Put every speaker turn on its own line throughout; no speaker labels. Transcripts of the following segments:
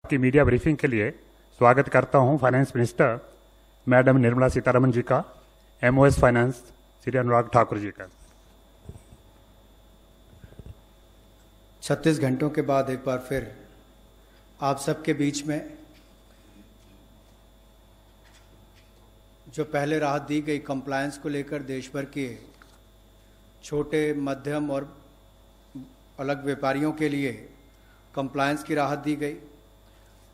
की media briefing के लिए स्वागत करता हूं finance minister madam Nirmala Sitharaman ji का, एमओएस फाइनेंस श्री अनुराग ठाकुर जी का।
36 घंटों के बाद एक बार फिर आप सबके बीच में जो पहले राहत दी गई कंप्लायंस को लेकर देश भर के छोटे, मध्यम और अलग व्यापारियों के लिए कंप्लायंस की राहत दी गई।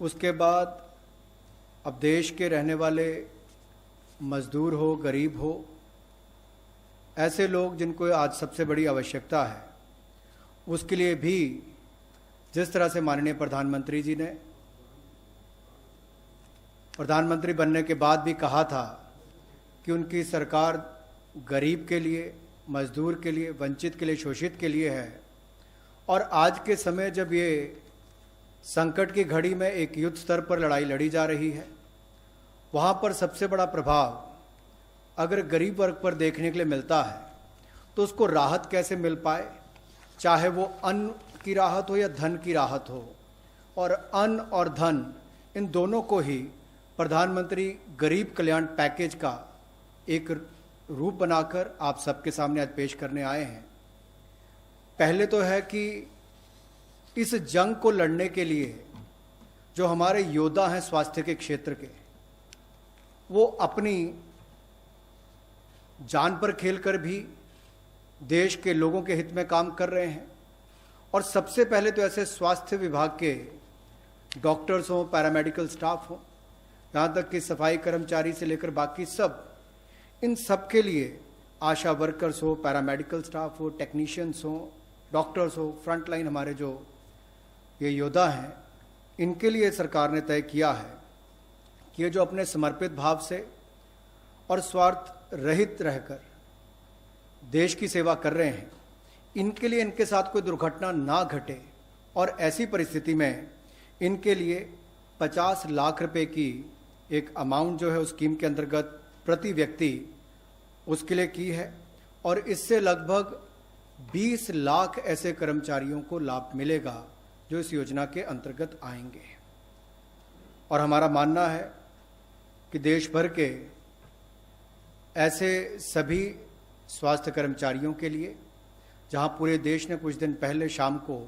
उसके बाद अब देश के रहने वाले मजदूर हो, गरीब हो, ऐसे लोग जिनको आज सबसे बड़ी आवश्यकता है, उसके लिए भी जिस तरह से माननीय प्रधानमंत्री जी ने प्रधानमंत्री बनने के बाद भी कहा था कि उनकी सरकार गरीब के लिए, मजदूर के लिए, वंचित के लिए, शोषित के लिए है। और आज के समय जब ये संकट की घड़ी में एक युद्ध स्तर पर लड़ाई लड़ी जा रही है, वहाँ पर सबसे बड़ा प्रभाव अगर गरीब वर्ग पर देखने के लिए मिलता है तो उसको राहत कैसे मिल पाए, चाहे वो अन्न की राहत हो या धन की राहत हो। और अन्न और धन इन दोनों को ही प्रधानमंत्री गरीब कल्याण पैकेज का एक रूप बनाकर आप सबके सामने आज पेश करने आए हैं। पहले तो है कि इस जंग को लड़ने के लिए जो हमारे योद्धा हैं स्वास्थ्य के क्षेत्र के, वो अपनी जान पर खेलकर भी देश के लोगों के हित में काम कर रहे हैं। और सबसे पहले तो ऐसे स्वास्थ्य विभाग के डॉक्टर्स हों, पैरामेडिकल स्टाफ हों, यहाँ तक कि सफाई कर्मचारी से लेकर बाकी सब, इन सब के लिए आशा वर्कर्स हो, पैरामेडिकल स्टाफ हो, टेक्नीशियंस हो, डॉक्टर्स हो, फ्रंटलाइन हमारे जो ये योद्धा हैं, इनके लिए सरकार ने तय किया है कि ये जो अपने समर्पित भाव से और स्वार्थ रहित रहकर देश की सेवा कर रहे हैं, इनके लिए इनके साथ कोई दुर्घटना ना घटे। और ऐसी परिस्थिति में इनके लिए 50 लाख रुपए की एक अमाउंट जो है उस स्कीम के अंतर्गत प्रति व्यक्ति उसके लिए की है। और इससे लगभग 20 लाख ऐसे कर्मचारियों को लाभ मिलेगा जो इस योजना के अंतर्गत आएंगे। और हमारा मानना है कि देश भर के ऐसे सभी स्वास्थ्य कर्मचारियों के लिए, जहां पूरे देश ने कुछ दिन पहले शाम को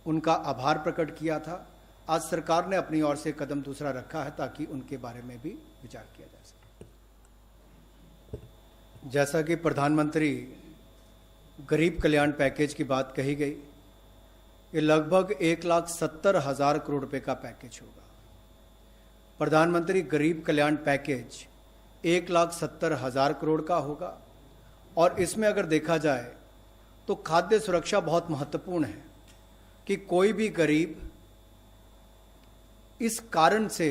उनका आभार प्रकट किया था, आज सरकार ने अपनी ओर से कदम दूसरा रखा है ताकि उनके बारे में भी विचार किया जा सके। जैसा कि प्रधानमंत्री गरीब कल्याण पैकेज की बात कही गई, ये लगभग 1,70,000 करोड़ रुपए का पैकेज होगा। प्रधानमंत्री गरीब कल्याण पैकेज 1,70,000 करोड़ का होगा। और इसमें अगर देखा जाए तो खाद्य सुरक्षा बहुत महत्वपूर्ण है कि कोई भी गरीब इस कारण से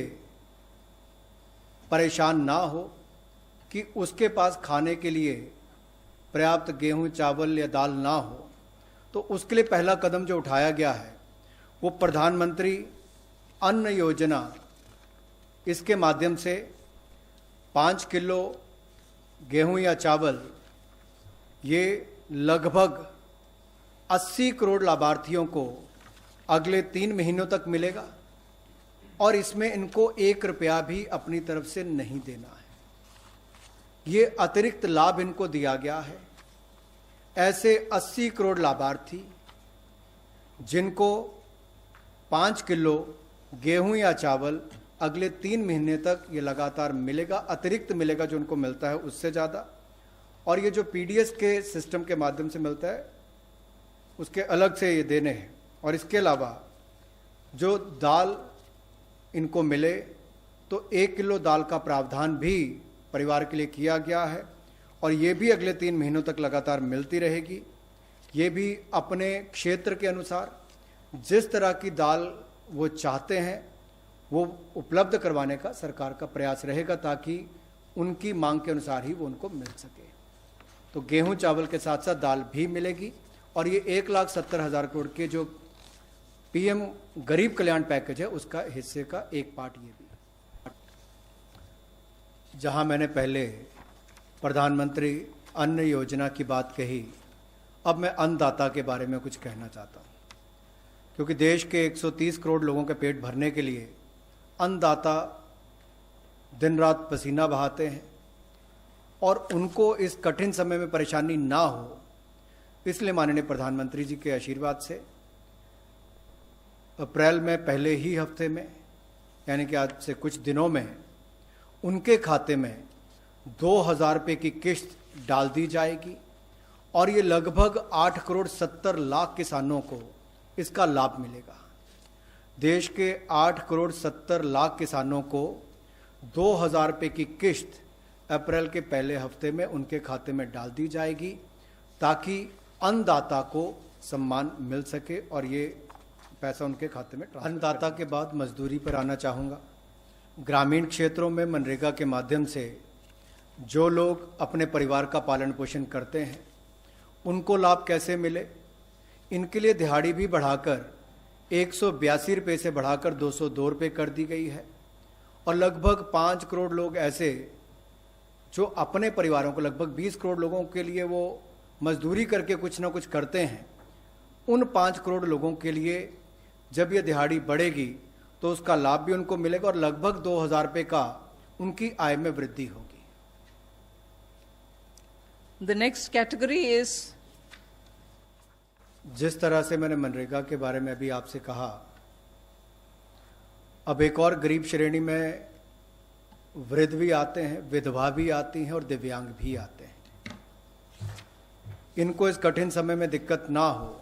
परेशान ना हो कि उसके पास खाने के लिए पर्याप्त गेहूं, चावल या दाल ना हो। तो उसके लिए पहला कदम जो उठाया गया है वो प्रधानमंत्री अन्न योजना, इसके माध्यम से 5 किलो गेहूं या चावल ये लगभग 80 करोड़ लाभार्थियों को अगले 3 महीनों तक मिलेगा। और इसमें इनको 1 रुपया भी अपनी तरफ से नहीं देना है, ये अतिरिक्त लाभ इनको दिया गया है। ऐसे 80 करोड़ लाभार्थी जिनको 5 किलो गेहूं या चावल अगले 3 महीने तक ये लगातार मिलेगा, अतिरिक्त मिलेगा जो उनको मिलता है उससे ज़्यादा। और ये जो पीडीएस के सिस्टम के माध्यम से मिलता है उसके अलग से ये देने हैं। और इसके अलावा जो दाल इनको मिले तो 1 किलो दाल का प्रावधान भी परिवार के लिए किया गया है। और ये भी अगले 3 महीनों तक लगातार मिलती रहेगी। ये भी अपने क्षेत्र के अनुसार जिस तरह की दाल वो चाहते हैं वो उपलब्ध करवाने का सरकार का प्रयास रहेगा ताकि उनकी मांग के अनुसार ही वो उनको मिल सके। तो गेहूं चावल के साथ साथ दाल भी मिलेगी। और ये 1,70,000 करोड़ के जो पीएम गरीब कल्याण पैकेज है उसका हिस्से का एक पार्ट ये भी। जहां मैंने पहले प्रधानमंत्री अन्न योजना की बात कही, अब मैं अन्नदाता के बारे में कुछ कहना चाहता हूं क्योंकि देश के 130 करोड़ लोगों के पेट भरने के लिए अन्नदाता दिन रात पसीना बहाते हैं और उनको इस कठिन समय में परेशानी ना हो, इसलिए माननीय प्रधानमंत्री जी के आशीर्वाद से अप्रैल में पहले ही हफ्ते में, यानी कि आज से कुछ दिनों में, उनके खाते में 2,000 रुपये की किस्त डाल दी जाएगी और ये लगभग 8 करोड़ 70 लाख किसानों को इसका लाभ मिलेगा। देश के 8 करोड़ 70 लाख किसानों को 2,000 रुपये की किस्त अप्रैल के पहले हफ्ते में उनके खाते में डाल दी जाएगी ताकि अन्नदाता को सम्मान मिल सके और ये पैसा उनके खाते में। अन्नदाता के बाद मजदूरी पर आना चाहूँगा। ग्रामीण क्षेत्रों में मनरेगा के माध्यम से जो लोग अपने परिवार का पालन पोषण करते हैं उनको लाभ कैसे मिले, इनके लिए दिहाड़ी भी बढ़ाकर 182 रुपये से बढ़ाकर 202 रुपये कर दी गई है और लगभग 5 करोड़ लोग ऐसे जो अपने परिवारों को, लगभग 20 करोड़ लोगों के लिए वो मजदूरी करके कुछ ना कुछ करते हैं, उन 5 करोड़ लोगों के लिए जब ये दिहाड़ी बढ़ेगी तो उसका लाभ भी उनको मिलेगा और लगभग 2,000 रुपये का उनकी आय में वृद्धि होगी।
The next category is,
जिस तरह से मैंने मनरेगा के बारे में अभी आपसे कहा, अब एक और गरीब श्रेणी में वृद्ध भी आते हैं, विधवा भी आती हैं और दिव्यांग भी आते हैं। इनको इस कठिन समय में दिक्कत ना हो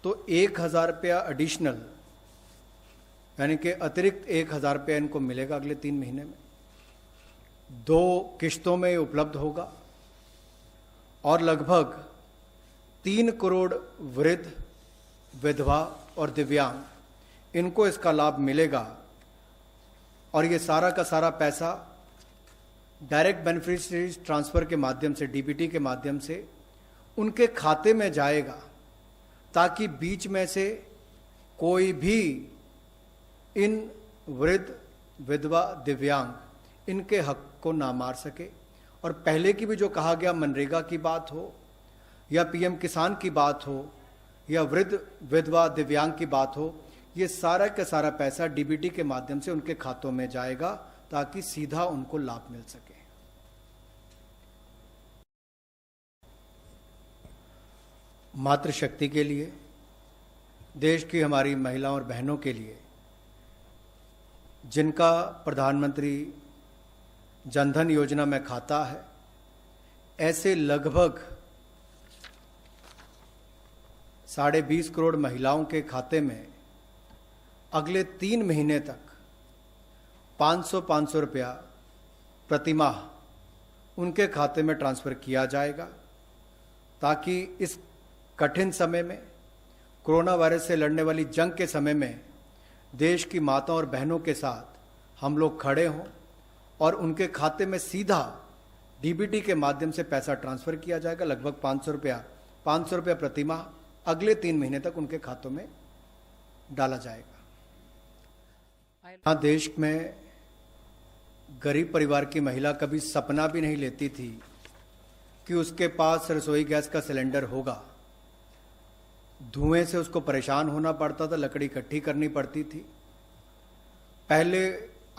तो 1,000 रुपया एडिशनल, यानी कि अतिरिक्त 1,000 रुपया इनको मिलेगा अगले 3 महीने में। 2 किश्तों में उपलब्ध होगा और लगभग 3 करोड़ वृद्ध, विधवा और दिव्यांग इनको इसका लाभ मिलेगा और ये सारा का सारा पैसा डायरेक्ट बेनिफिशियरीज ट्रांसफर के माध्यम से, डीबीटी के माध्यम से उनके खाते में जाएगा ताकि बीच में से कोई भी इन वृद्ध, विधवा, दिव्यांग इनके हक को ना मार सके। और पहले की भी जो कहा गया, मनरेगा की बात हो या पीएम किसान की बात हो या वृद्ध, विधवा, दिव्यांग की बात हो, ये सारा का सारा पैसा डीबीटी के माध्यम से उनके खातों में जाएगा ताकि सीधा उनको लाभ मिल सके। मातृशक्ति के लिए, देश की हमारी महिलाओं और बहनों के लिए जिनका प्रधानमंत्री जनधन योजना में खाता है, ऐसे लगभग 20.5 करोड़ महिलाओं के खाते में अगले 3 महीने तक 500 रुपया प्रतिमाह उनके खाते में ट्रांसफ़र किया जाएगा ताकि इस कठिन समय में, कोरोना वायरस से लड़ने वाली जंग के समय में देश की माताओं और बहनों के साथ हम लोग खड़े हों और उनके खाते में सीधा डीबीटी के माध्यम से पैसा ट्रांसफ़र किया जाएगा। लगभग 500 रुपया प्रतिमाह अगले 3 महीने तक उनके खातों में डाला जाएगा। हाँ, देश में गरीब परिवार की महिला कभी सपना भी नहीं लेती थी कि उसके पास रसोई गैस का सिलेंडर होगा। धुएं से उसको परेशान होना पड़ता था, लकड़ी इकट्ठी करनी पड़ती थी। पहले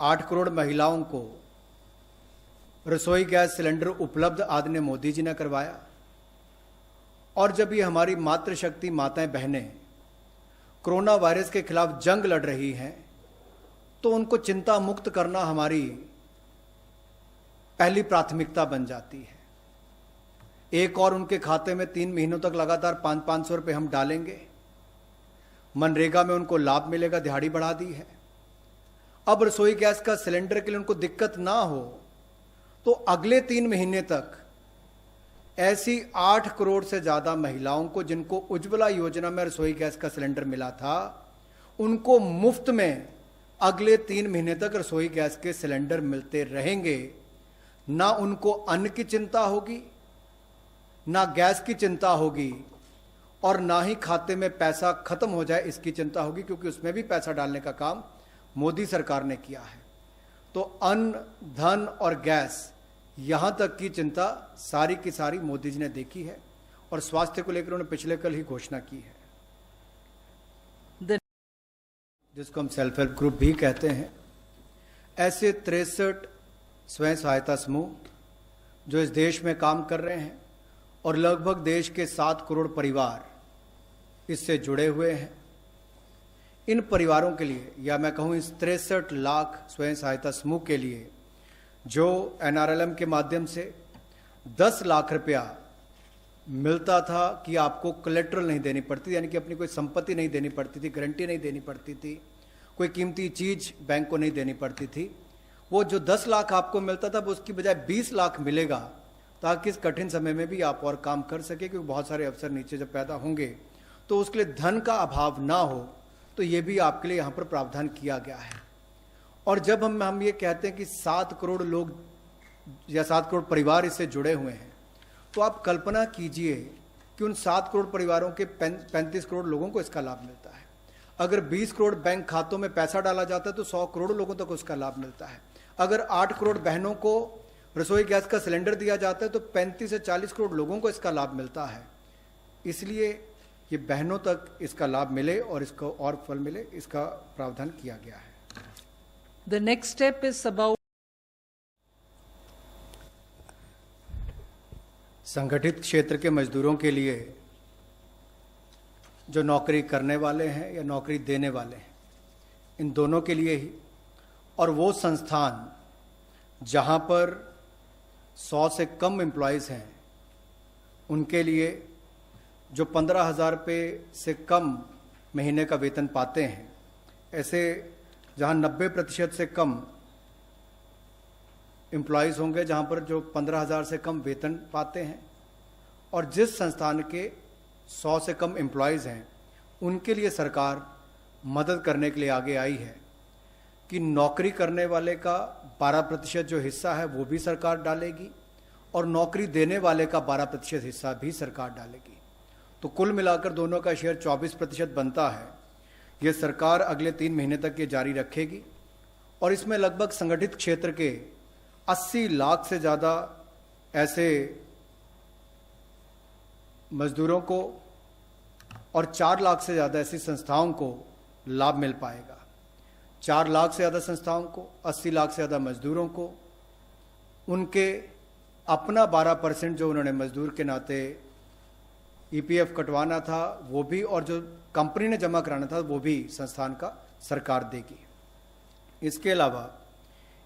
8 करोड़ महिलाओं को रसोई गैस सिलेंडर उपलब्ध आदरणीय मोदी जी ने करवाया और जब ये हमारी मातृशक्ति माताएं बहनें कोरोना वायरस के खिलाफ जंग लड़ रही हैं तो उनको चिंता मुक्त करना हमारी पहली प्राथमिकता बन जाती है। एक और उनके खाते में 3 महीनों तक लगातार 500 रुपये हम डालेंगे। मनरेगा में उनको लाभ मिलेगा, दिहाड़ी बढ़ा दी है। अब रसोई गैस का सिलेंडर के लिए उनको दिक्कत ना हो तो अगले 3 महीने तक ऐसी 8 करोड़ से ज़्यादा महिलाओं को जिनको उज्ज्वला योजना में रसोई गैस का सिलेंडर मिला था, उनको मुफ्त में अगले 3 महीने तक रसोई गैस के सिलेंडर मिलते रहेंगे। ना उनको अन्न की चिंता होगी, ना गैस की चिंता होगी और ना ही खाते में पैसा खत्म हो जाए इसकी चिंता होगी, क्योंकि उसमें भी पैसा डालने का काम मोदी सरकार ने किया है। तो अन्न, धन और गैस, यहां तक की चिंता सारी की सारी मोदी जी ने देखी है और स्वास्थ्य को लेकर उन्होंने पिछले कल ही घोषणा की है। जिसको हम सेल्फ हेल्प ग्रुप भी कहते हैं, ऐसे 63 स्वयं सहायता समूह जो इस देश में काम कर रहे हैं और लगभग देश के 7 करोड़ परिवार इससे जुड़े हुए हैं। इन परिवारों के लिए, या मैं कहूँ इस 63 लाख स्वयं सहायता समूह के लिए, जो NRLM के माध्यम से 10 लाख रुपया मिलता था कि आपको कोलेट्रल नहीं देनी पड़ती, यानी कि अपनी कोई संपत्ति नहीं देनी पड़ती थी, गारंटी नहीं देनी पड़ती थी, कोई कीमती चीज बैंक को नहीं देनी पड़ती थी, वो जो 10 लाख आपको मिलता था वो उसकी बजाय 20 लाख मिलेगा, ताकि इस कठिन समय में भी आप और काम कर सके, क्योंकि बहुत सारे अवसर नीचे जब पैदा होंगे तो उसके लिए धन का अभाव ना हो। तो ये भी आपके लिए यहाँ पर प्रावधान किया गया है। और जब हम ये कहते हैं कि 7 करोड़ लोग या 7 करोड़ परिवार इससे जुड़े हुए हैं, तो आप कल्पना कीजिए कि उन 7 करोड़ परिवारों के 35 करोड़ लोगों को इसका लाभ मिलता है। अगर 20 करोड़ बैंक खातों में पैसा डाला जाता है तो 100 करोड़ लोगों तक उसका लाभ मिलता है। अगर 8 करोड़ बहनों को रसोई गैस का सिलेंडर दिया जाता है तो 35 से 40 करोड़ लोगों को इसका लाभ मिलता है। इसलिए ये बहनों तक इसका लाभ मिले और इसको और फल मिले, इसका प्रावधान किया गया है।
The next step is about
संगठित क्षेत्र के मजदूरों के लिए, जो नौकरी करने वाले हैं या नौकरी देने वाले हैं, इन दोनों के लिए ही, और वो संस्थान जहां पर 100 से कम एम्प्लॉयज़ हैं उनके लिए, जो 15,000 रुपये से कम महीने का वेतन पाते हैं, ऐसे जहां 90% से कम एम्प्लॉयज़ होंगे जहां पर जो 15,000 से कम वेतन पाते हैं, और जिस संस्थान के 100 से कम एम्प्लॉयज़ हैं उनके लिए सरकार मदद करने के लिए आगे आई है कि नौकरी करने वाले का 12% जो हिस्सा है वो भी सरकार डालेगी और नौकरी देने वाले का 12% हिस्सा भी सरकार डालेगी। तो कुल मिलाकर दोनों का शेयर 24% बनता है। ये सरकार अगले 3 महीने तक ये जारी रखेगी और इसमें लगभग संगठित क्षेत्र के 80 लाख से ज़्यादा ऐसे मजदूरों को और 4 लाख से ज़्यादा ऐसी संस्थाओं को लाभ मिल पाएगा। 4 लाख से ज़्यादा संस्थाओं को, 80 लाख से ज़्यादा मजदूरों को, उनके अपना 12% जो उन्होंने मजदूर के नाते EPF कटवाना था वो भी, और जो कंपनी ने जमा कराना था वो भी संस्थान का सरकार देगी। इसके अलावा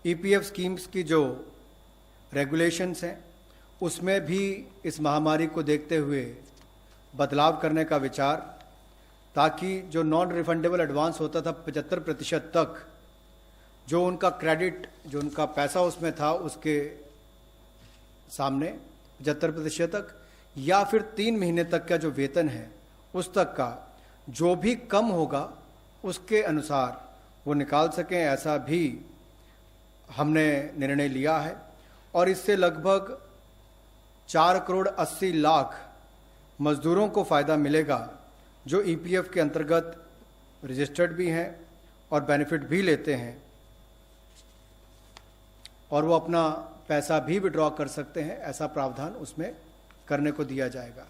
EPF स्कीम्स की जो रेगुलेशंस हैं उसमें भी इस महामारी को देखते हुए बदलाव करने का विचार, ताकि जो नॉन रिफंडेबल एडवांस होता था 75% तक, जो उनका क्रेडिट, जो उनका पैसा उसमें था उसके सामने 75% तक, या फिर 3 महीने तक का जो वेतन है उस तक का जो भी कम होगा उसके अनुसार वो निकाल सकें, ऐसा भी हमने निर्णय लिया है। और इससे लगभग 4 करोड़ 80 लाख मजदूरों को फ़ायदा मिलेगा जो EPF के अंतर्गत रजिस्टर्ड भी हैं और बेनिफिट भी लेते हैं, और वो अपना पैसा भी विड्रॉ कर सकते हैं। ऐसा प्रावधान उसमें करने को दिया जाएगा,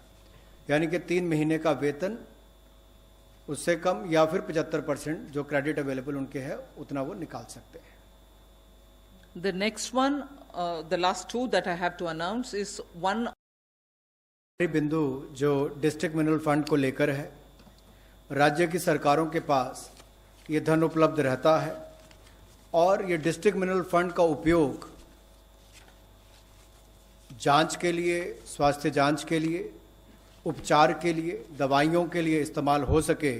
यानी कि 3 महीने का वेतन उससे कम या फिर 75% जो क्रेडिट अवेलेबल उनके है उतना वो निकाल सकते हैं।
the next one, the last two that I have to announce is one.
बिंदु जो डिस्ट्रिक्ट मिनरल फंड को लेकर है, राज्य की सरकारों के पास ये धन उपलब्ध रहता है और ये डिस्ट्रिक्ट मिनरल फंड का उपयोग जांच के लिए, स्वास्थ्य जांच के लिए, उपचार के लिए, दवाइयों के लिए इस्तेमाल हो सके,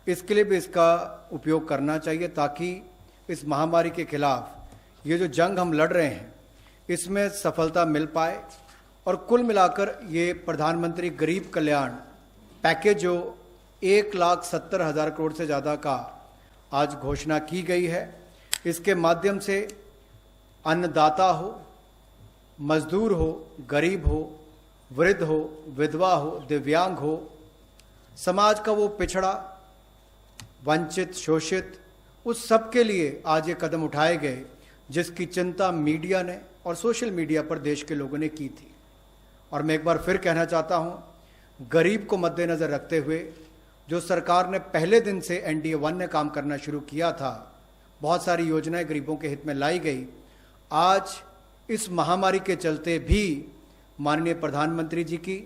इसके लिए भी इसका उपयोग करना चाहिए, ताकि इस महामारी के खिलाफ ये जो जंग हम लड़ रहे हैं इसमें सफलता मिल पाए। और कुल मिलाकर ये प्रधानमंत्री गरीब कल्याण पैकेज जो 1,70,000 करोड़ से ज़्यादा का आज घोषणा की गई है, इसके माध्यम से अन्नदाता हो, मजदूर हो, गरीब हो, वृद्ध हो, विधवा हो, दिव्यांग हो, समाज का वो पिछड़ा, वंचित, शोषित, उस सब के लिए आज ये कदम उठाए गए जिसकी चिंता मीडिया ने और सोशल मीडिया पर देश के लोगों ने की थी। और मैं एक बार फिर कहना चाहता हूँ, गरीब को मद्देनज़र रखते हुए जो सरकार ने पहले दिन से NDA 1 ने काम करना शुरू किया था, बहुत सारी योजनाएं गरीबों के हित में लाई गई। आज इस महामारी के चलते भी माननीय प्रधानमंत्री जी की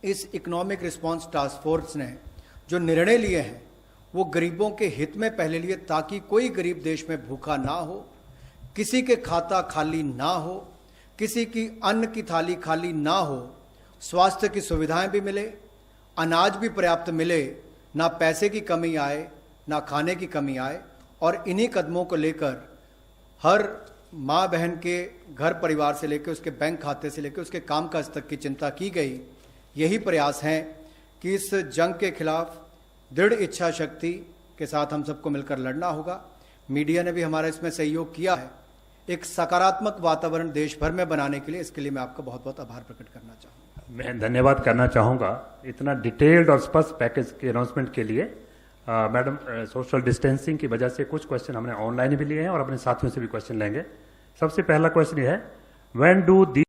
इस इकोनॉमिक रिस्पांस टास्क फोर्स ने जो निर्णय लिए हैं वो गरीबों के हित में पहले लिए, ताकि कोई गरीब देश में भूखा ना हो, किसी के खाता खाली ना हो, किसी की अन्न की थाली खाली ना हो, स्वास्थ्य की सुविधाएं भी मिले, अनाज भी पर्याप्त मिले, ना पैसे की कमी आए ना खाने की कमी आए। और इन्हीं कदमों को लेकर हर माँ बहन के घर परिवार से लेकर उसके बैंक खाते से लेकर उसके काम काज तक की चिंता की गई। यही प्रयास हैं कि इस जंग के खिलाफ दृढ़ इच्छा शक्ति के साथ हम सबको मिलकर लड़ना होगा। मीडिया ने भी हमारा इसमें सहयोग किया है। एक सकारात्मक वातावरण देश भर में बनाने के लिए, इसके लिए मैं आपका बहुत बहुत आभार प्रकट करना चाहूँगा।
मैं धन्यवाद करना चाहूँगा इतना डिटेल्ड और स्पष्ट पैकेज के अनाउंसमेंट के लिए। मैडम, सोशल डिस्टेंसिंग की वजह से कुछ क्वेश्चन हमने ऑनलाइन भी लिए हैं और अपने साथियों से भी क्वेश्चन लेंगे। सबसे पहला क्वेश्चन ये है, व्हेन डू दी